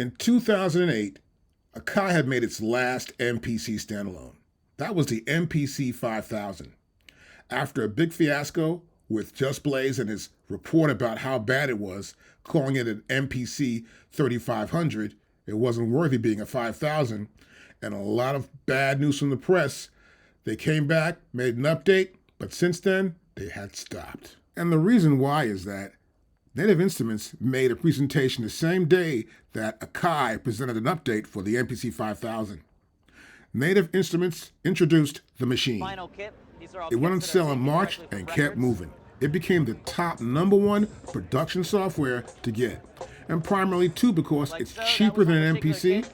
In 2008, AKAI had made its last MPC standalone. That was the MPC 5000. After a big fiasco with Just Blaze and his report about how bad it was, calling it an MPC 3500, it wasn't worthy being a 5000, and a lot of bad news from the press, they came back, made an update, but since then, they had stopped. And the reason why is that Native Instruments made a presentation the same day that AKAI presented an update for the MPC 5000. Native Instruments introduced the machine. It went on sale in March and kept moving. It became the top #1 production software to get, and primarily too because it's cheaper than an MPC,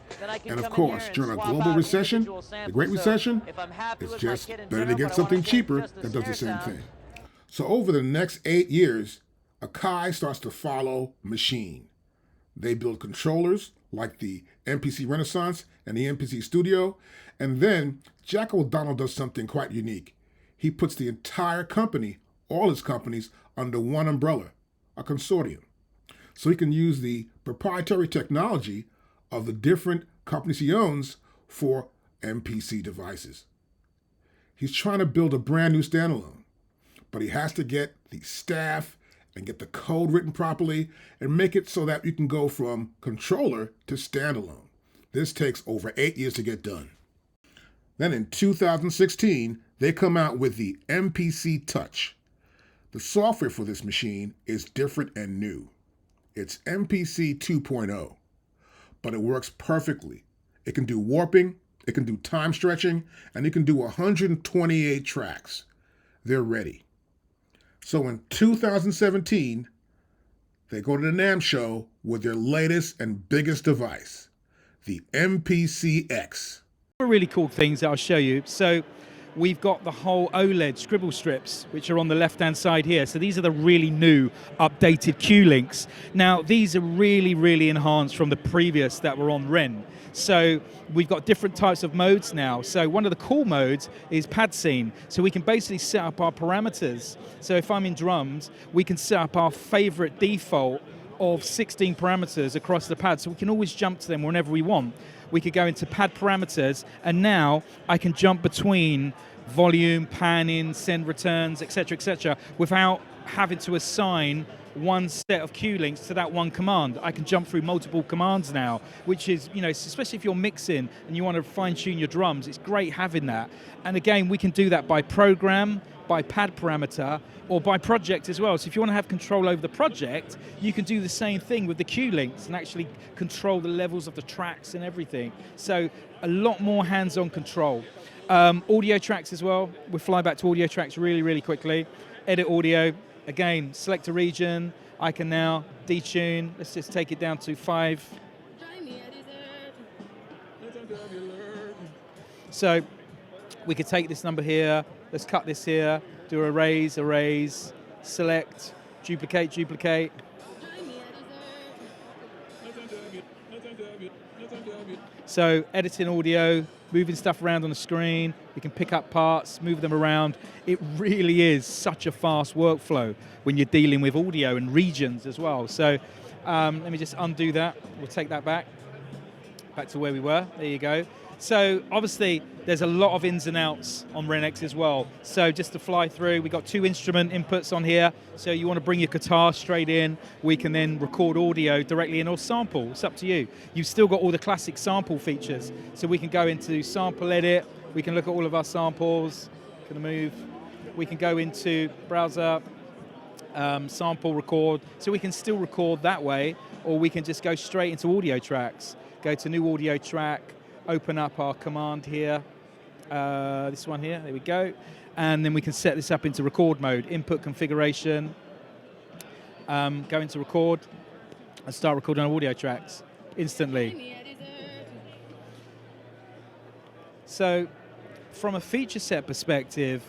and of course, during a global recession, the Great Recession, it's just better to get something cheaper that does the same thing. So over the next 8 years, AKAI starts to follow machine. They build controllers like the MPC Renaissance and the MPC Studio, and then Jack O'Donnell does something quite unique. He puts the entire company, all his companies, under one umbrella, a consortium. So he can use the proprietary technology of the different companies he owns for MPC devices. He's trying to build a brand new standalone, but he has to get the staff and get the code written properly and make it so that you can go from controller to standalone. This takes over 8 years to get done. Then in 2016, they come out with the MPC Touch. The software for this machine is different and new. It's MPC 2.0, but it works perfectly. It can do warping, it can do time stretching, and it can do 128 tracks. They're ready. So in 2017, they go to the NAMM show with their latest and biggest device, the MPC X. Really cool things that I'll show you. So we've got the whole OLED scribble strips, which are on the left-hand side here. So these are the really new, updated Q-Links. Now, these are really, really enhanced from the previous that were on Ren. So we've got different types of modes now. So one of the cool modes is pad scene. So we can basically set up our parameters. So if I'm in drums, we can set up our favorite default of 16 parameters across the pad. So we can always jump to them whenever we want. We could go into pad parameters, and now I can jump between volume, panning, send returns, etc., without having to assign one set of Q-links to that one command. I can jump through multiple commands now, which is, especially if you're mixing and you want to fine-tune your drums, it's great having that. And again, we can do that by program, by pad parameter, or by project as well. So if you want to have control over the project, you can do the same thing with the Q-links and actually control the levels of the tracks and everything. So a lot more hands-on control. Audio tracks as well. We'll fly back to audio tracks really, really quickly. Edit audio. Again, select a region. I can now detune. Let's just take it down to 5. So we could take this number here. Let's cut this here. Do erase, select, duplicate. So editing audio, moving stuff around on the screen, you can pick up parts, move them around. It really is such a fast workflow when you're dealing with audio and regions as well. So let me just undo that. We'll take that back to where we were. There you go. So obviously there's a lot of ins and outs on RenX as well. So just to fly through, we've got 2 instrument inputs on here. So you want to bring your guitar straight in, we can then record audio directly in or sample. It's up to you. You've still got all the classic sample features. So we can go into sample edit, we can look at all of our samples, gonna move. We can go into browser, sample record. So we can still record that way, or we can just go straight into audio tracks. Go to new audio track, open up our command here, this one here, there we go. And then we can set this up into record mode, input configuration, go into record, and start recording on audio tracks instantly. So from a feature set perspective,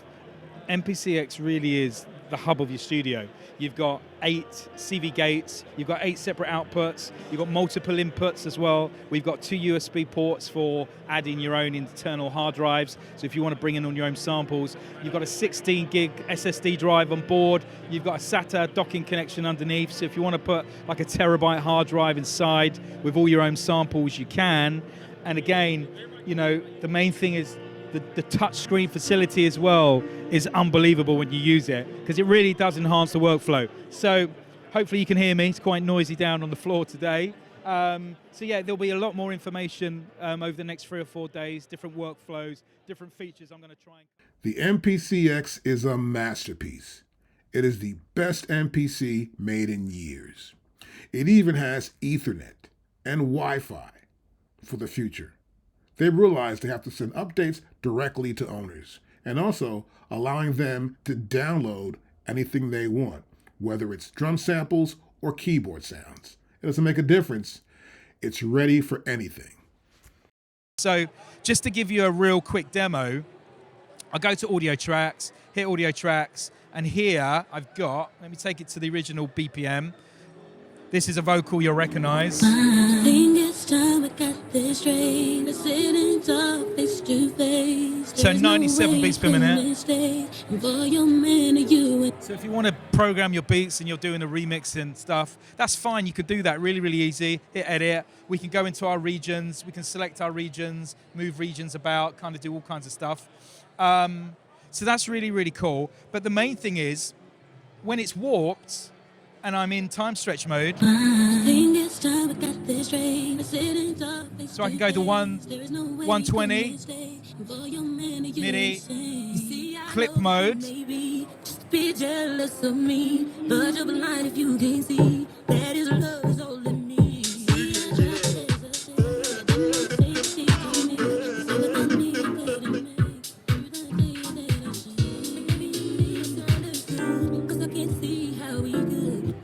MPC X really is the hub of your studio. You've got 8 CV gates, you've got 8 separate outputs, you've got multiple inputs as well. We've got 2 USB ports for adding your own internal hard drives. So if you want to bring in on your own samples, you've got a 16 gig SSD drive on board. You've got a SATA docking connection underneath. So if you want to put like a terabyte hard drive inside with all your own samples, you can. And again, you know, the main thing is the touch screen facility as well is unbelievable when you use it, because it really does enhance the workflow. So hopefully you can hear me. It's quite noisy down on the floor today. So yeah, there'll be a lot more information over the next 3 or 4 days, different workflows, different features I'm going to try. The MPC X is a masterpiece. It is the best MPC made in years. It even has Ethernet and Wi-Fi for the future. They realize they have to send updates directly to owners, and also allowing them to download anything they want, whether it's drum samples or keyboard sounds. It doesn't make a difference. It's ready for anything. So just to give you a real quick demo, I go to audio tracks, hit audio tracks, and here I've got, let me take it to the original BPM. This is a vocal you'll recognize. I think it's time we got this straight. Let's sit and talk face to face. So 97 beats per minute. So if you want to program your beats and you're doing a remix and stuff, that's fine. You could do that really, really easy. Hit edit. We can go into our regions. We can select our regions, move regions about, kind of do all kinds of stuff. So that's really, really cool. But the main thing is, when it's warped, and I'm in time stretch mode, so I can go to 120, MIDI, clip mode. Be jealous of me, but you're blind if you can't see that his love is all in me.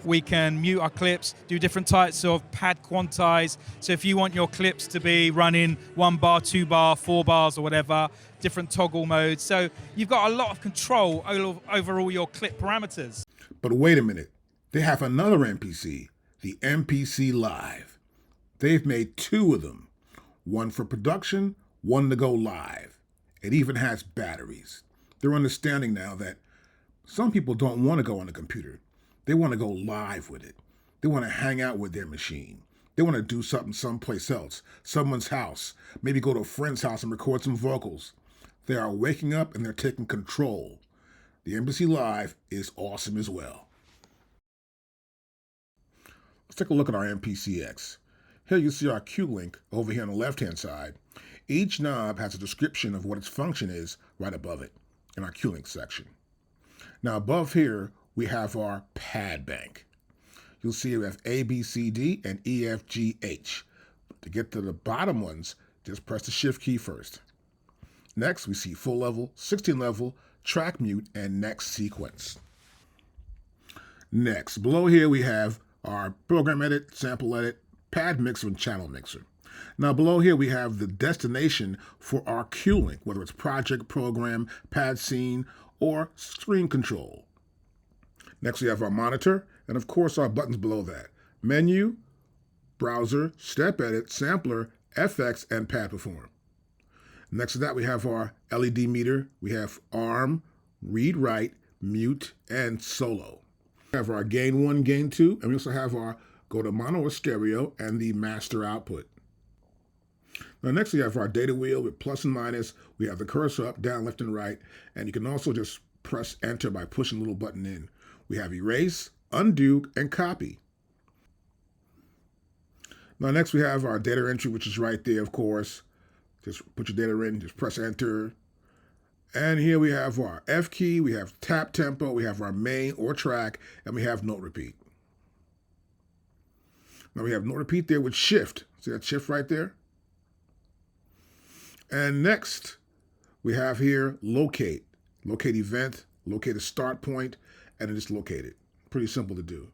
We can mute our clips, do different types of pad quantize. So if you want your clips to be running 1 bar, 2 bar, 4 bars or whatever, different toggle modes. So you've got a lot of control over all your clip parameters. But wait a minute. They have another MPC, the MPC Live. They've made 2 of them. One for production, one to go live. It even has batteries. They're understanding now that some people don't want to go on the computer. They want to go live with it. They want to hang out with their machine. They want to do something someplace else, someone's house, maybe go to a friend's house and record some vocals. They are waking up and they're taking control. The MPC Live is awesome as well. Let's take a look at our MPC X. Here you see our Q link over here on the left-hand side. Each knob has a description of what its function is right above it in our Q link section. Now above here, we have our pad bank. You'll see we have A, B, C, D, and E, F, G, H. To get to the bottom ones, just press the Shift key first. Next, we see full level, 16 level, track mute, and next sequence. Next, below here we have our program edit, sample edit, pad mixer, and channel mixer. Now below here we have the destination for our Q link, whether it's project, program, pad scene, or screen control. Next, we have our monitor, and of course our buttons below that. Menu, browser, step edit, sampler, FX, and pad perform. Next to that, we have our LED meter. We have arm, read write, mute, and solo. We have our gain 1, gain 2, and we also have our go to mono or stereo and the master output. Now next we have our data wheel with plus and minus. We have the cursor up, down, left, and right, and you can also just press enter by pushing a little button in. We have erase, undo, and copy. Now next we have our data entry, which is right there, of course. Just put your data in, just press enter. And here we have our F key, we have tap tempo, we have our main or track, and we have note repeat. Now we have note repeat there with shift. See that shift right there? And next we have here locate. Locate event, locate a start point, and just locate it. Pretty simple to do.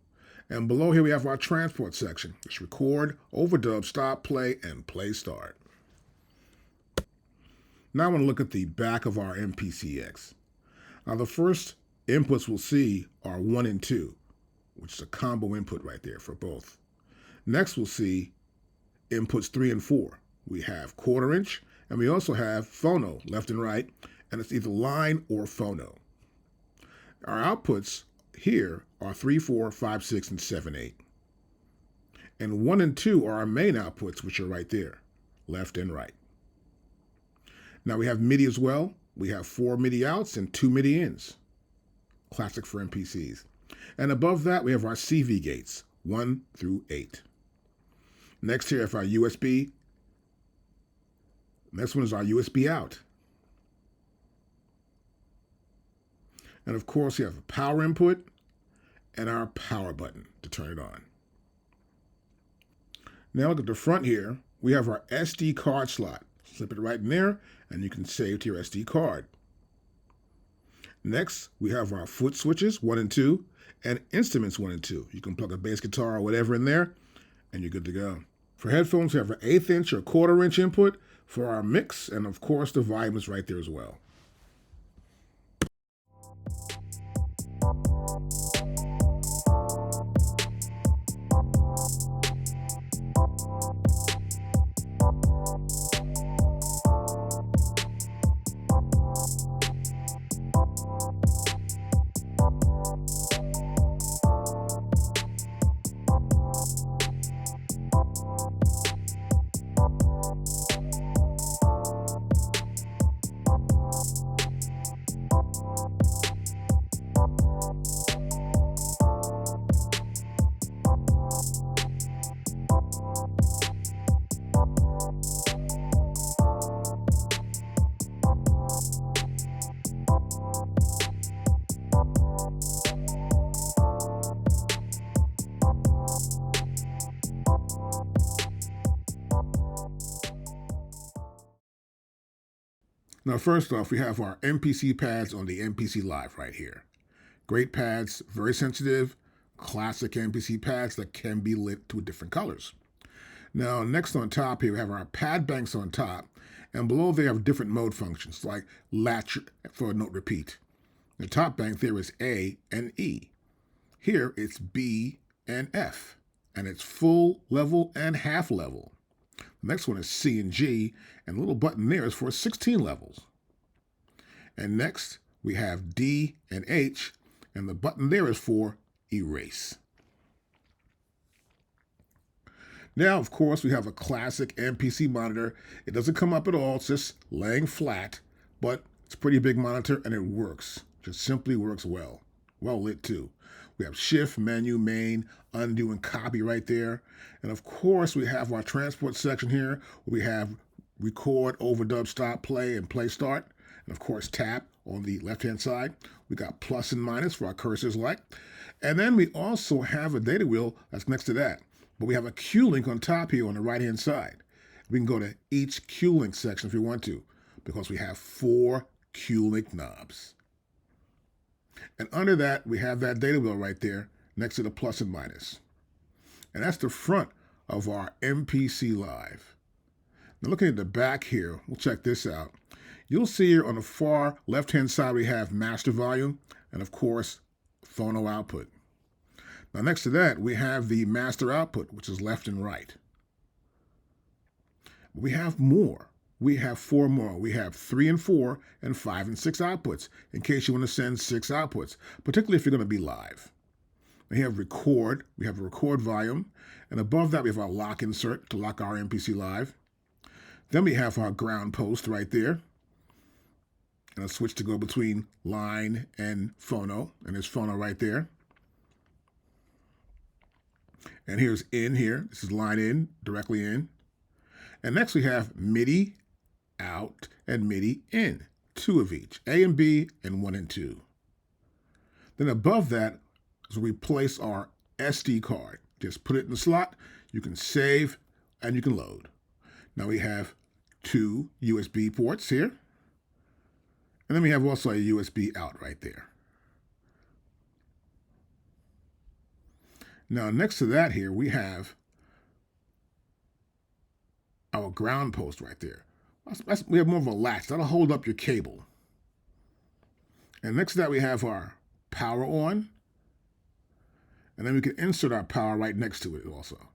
And below here we have our transport section. Just record, overdub, stop, play, and play start. Now I want to look at the back of our MPC X. Now the first inputs we'll see are 1 and 2, which is a combo input right there for both. Next, we'll see inputs 3 and 4. We have 1/4 inch, and we also have phono, left and right, and it's either line or phono. Our outputs here are 3, 4, 5, 6, and 7, 8. And 1 and 2 are our main outputs, which are right there, left and right. Now we have MIDI as well. We have 4 MIDI outs and 2 MIDI ins. Classic for MPCs. And above that, we have our CV gates, 1 through 8. Next here, we have our USB. Next one is our USB out. And of course, we have a power input and our power button to turn it on. Now look at the front here. We have our SD card slot. Slip it right in there, and you can save to your SD card. Next, we have our foot switches, 1 and 2, and instruments 1 and 2. You can plug a bass guitar or whatever in there, and you're good to go. For headphones, we have our 1/8 inch or 1/4 inch input for our mix, and of course, the volume is right there as well. Now, first off, we have our MPC pads on the MPC Live right here. Great pads, very sensitive, classic MPC pads that can be lit to different colors. Now, next on top here, we have our pad banks on top, and below they have different mode functions, like latch for a note repeat. The top bank there is A and E. Here, it's B and F, and it's full level and half level. The next one is C and G, and the little button there is for 16 levels. And next, we have D and H, and the button there is for erase. Now, of course, we have a classic MPC monitor. It doesn't come up at all, it's just laying flat, but it's a pretty big monitor, and it works. Just simply works well. Well lit, too. We have shift, menu, main, undo, and copy right there. And of course, we have our transport section here. We have record, overdub, stop, play, and play start. And of course, tap on the left-hand side. We got plus and minus for our cursors like. And then we also have a data wheel that's next to that. But we have a Q link on top here on the right-hand side. We can go to each Q link section if you want to, because we have 4 Q link knobs. And under that, we have that data wheel right there next to the plus and minus. And that's the front of our MPC Live. Now looking at the back here, we'll check this out. You'll see here on the far left-hand side, we have master volume and of course, phono output. Now next to that, we have the master output, which is left and right. We have more. We have 4 more. We have 3 and 4 and 5 and 6 outputs in case you want to send 6 outputs, particularly if you're going to be live. We have record. We have a record volume. And above that, we have our lock insert to lock our MPC Live. Then we have our ground post right there. And a switch to go between line and phono. And there's phono right there. And here's in here. This is line in, directly in. And next we have MIDI out and MIDI in, 2 of each, A and B and 1 and 2. Then above that is where we place our SD card. Just put it in the slot, you can save, and you can load. Now we have 2 USB ports here. And then we have also a USB out right there. Now next to that here, we have our ground post right there. We have more of a latch. That'll hold up your cable. And next to that, we have our power on, and then we can insert our power right next to it also.